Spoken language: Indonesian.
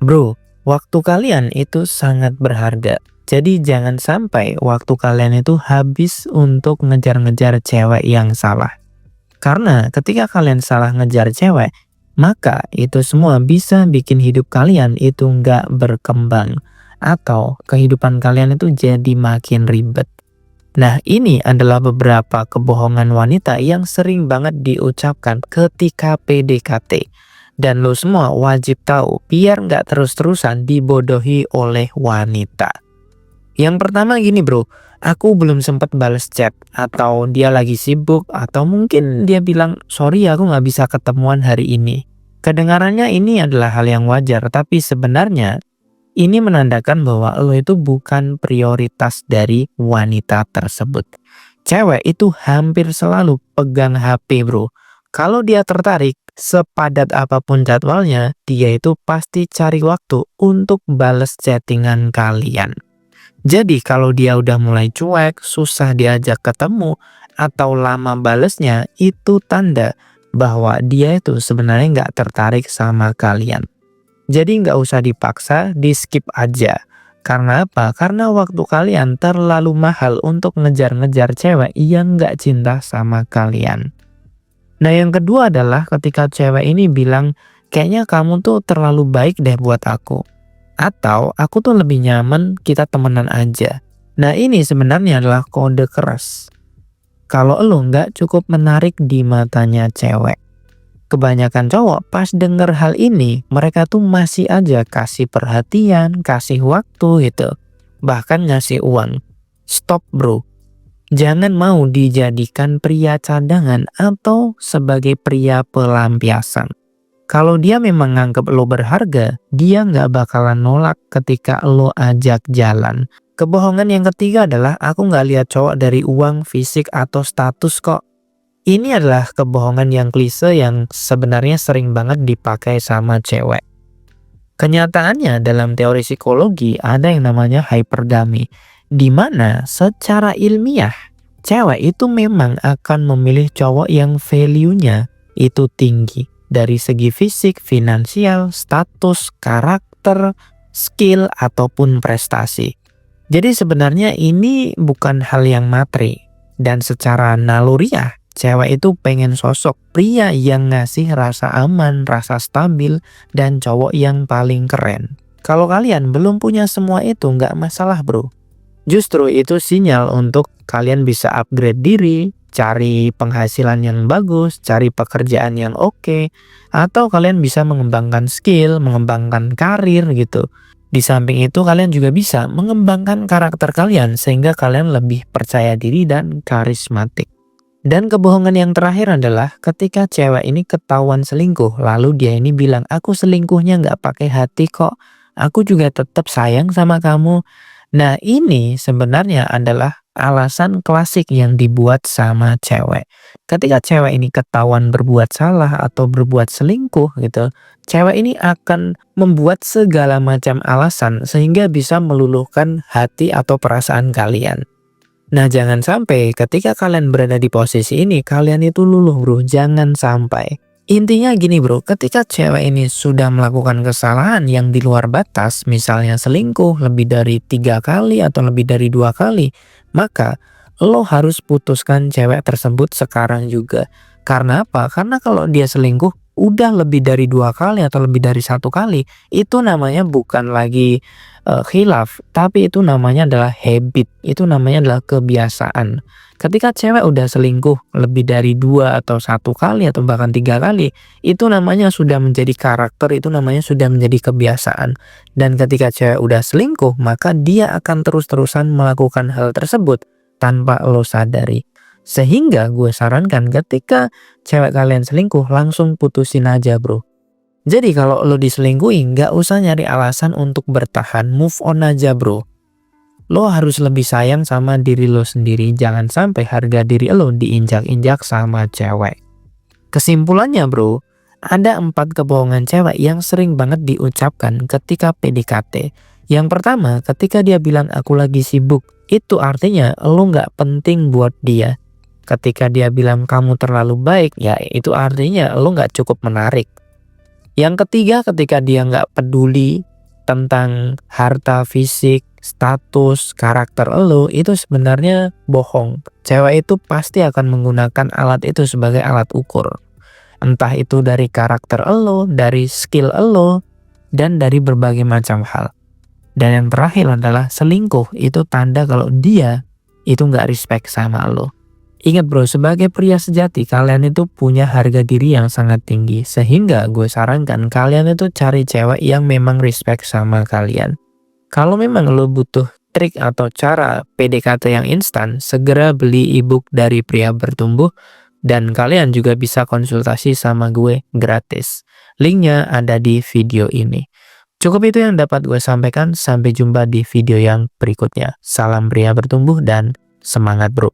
Bro, waktu kalian itu sangat berharga. Jadi jangan sampai waktu kalian itu habis untuk ngejar-ngejar cewek yang salah. Karena ketika kalian salah ngejar cewek, maka itu semua bisa bikin hidup kalian itu nggak berkembang. Atau kehidupan kalian itu jadi makin ribet. Nah, ini adalah beberapa kebohongan wanita yang sering banget diucapkan ketika PDKT. Dan lo semua wajib tahu biar nggak terus-terusan dibodohi oleh wanita. Yang pertama gini bro, aku belum sempat bales chat, atau dia lagi sibuk, atau mungkin dia bilang, sorry aku nggak bisa ketemuan hari ini. Kedengarannya ini adalah hal yang wajar, tapi sebenarnya ini menandakan bahwa lo itu bukan prioritas dari wanita tersebut. Cewek itu hampir selalu pegang HP bro. Kalau dia tertarik, sepadat apapun jadwalnya, dia itu pasti cari waktu untuk bales chattingan kalian. Jadi kalau dia udah mulai cuek, susah diajak ketemu, atau lama balesnya, itu tanda bahwa dia itu sebenarnya nggak tertarik sama kalian. Jadi nggak usah dipaksa, di skip aja. Karena apa? Karena waktu kalian terlalu mahal untuk ngejar-ngejar cewek yang nggak cinta sama kalian. Nah yang kedua adalah ketika cewek ini bilang, kayaknya kamu tuh terlalu baik deh buat aku. Atau aku tuh lebih nyaman kita temenan aja. Nah ini sebenarnya adalah kode keras. Kalau lo nggak cukup menarik di matanya cewek. Kebanyakan cowok pas denger hal ini, mereka tuh masih aja kasih perhatian, kasih waktu gitu. Bahkan ngasih uang. Stop bro. Jangan mau dijadikan pria cadangan atau sebagai pria pelampiasan. Kalau dia memang nganggep lo berharga, dia nggak bakalan nolak ketika lo ajak jalan. Kebohongan yang ketiga adalah aku nggak lihat cowok dari uang, fisik, atau status kok. Ini adalah kebohongan yang klise yang sebenarnya sering banget dipakai sama cewek. Kenyataannya dalam teori psikologi ada yang namanya hypergamy, di mana secara ilmiah cewek itu memang akan memilih cowok yang value-nya itu tinggi dari segi fisik, finansial, status, karakter, skill, ataupun prestasi. Jadi sebenarnya ini bukan hal yang materi, dan secara naluriah cewek itu pengen sosok pria yang ngasih rasa aman, rasa stabil, dan cowok yang paling keren. Kalau kalian belum punya semua itu nggak masalah bro. Justru itu sinyal untuk kalian bisa upgrade diri, cari penghasilan yang bagus, cari pekerjaan yang oke, atau kalian bisa mengembangkan skill, mengembangkan karir gitu. Di samping itu kalian juga bisa mengembangkan karakter kalian sehingga kalian lebih percaya diri dan karismatik. Dan kebohongan yang terakhir adalah ketika cewek ini ketahuan selingkuh, lalu dia ini bilang, aku selingkuhnya nggak pakai hati kok, aku juga tetap sayang sama kamu. Nah ini sebenarnya adalah alasan klasik yang dibuat sama cewek. Ketika cewek ini ketahuan berbuat salah atau berbuat selingkuh gitu, cewek ini akan membuat segala macam alasan sehingga bisa meluluhkan hati atau perasaan kalian. Nah jangan sampai ketika kalian berada di posisi ini kalian itu luluh bro, jangan sampai. Intinya gini bro, ketika cewek ini sudah melakukan kesalahan yang di luar batas, misalnya selingkuh lebih dari 3 kali atau lebih dari 2 kali, maka lo harus putuskan cewek tersebut sekarang juga. Karena apa? Karena kalau dia selingkuh udah lebih dari 2 kali atau lebih dari 1 kali, itu namanya bukan lagi khilaf, tapi itu namanya adalah habit, itu namanya adalah kebiasaan. Ketika cewek udah selingkuh lebih dari 2 atau 1 kali atau bahkan 3 kali, itu namanya sudah menjadi karakter, itu namanya sudah menjadi kebiasaan. Dan ketika cewek udah selingkuh, maka dia akan terus-terusan melakukan hal tersebut tanpa lo sadari. Sehingga gue sarankan ketika cewek kalian selingkuh, langsung putusin aja bro. Jadi kalau lo diselingkuhin, nggak usah nyari alasan untuk bertahan, move on aja bro. Lo harus lebih sayang sama diri lo sendiri, jangan sampai harga diri lo diinjak-injak sama cewek. Kesimpulannya bro, ada 4 kebohongan cewek yang sering banget diucapkan ketika PDKT. Yang pertama, ketika dia bilang aku lagi sibuk, itu artinya lo nggak penting buat dia. Ketika dia bilang kamu terlalu baik, ya itu artinya lo nggak cukup menarik. Yang ketiga, ketika dia nggak peduli tentang harta, fisik, status, karakter lo itu sebenarnya bohong. Cewek itu pasti akan menggunakan alat itu sebagai alat ukur. Entah itu dari karakter lo, dari skill lo, dan dari berbagai macam hal. Dan yang terakhir adalah selingkuh itu tanda kalau dia itu nggak respect sama lo. Ingat bro, sebagai pria sejati kalian itu punya harga diri yang sangat tinggi. Sehingga gue sarankan kalian itu cari cewek yang memang respect sama kalian. Kalau memang lo butuh trik atau cara PDKT yang instan, segera beli ebook dari Pria Bertumbuh. Dan kalian juga bisa konsultasi sama gue gratis. Linknya ada di video ini. Cukup itu yang dapat gue sampaikan. Sampai jumpa di video yang berikutnya. Salam pria bertumbuh dan semangat bro.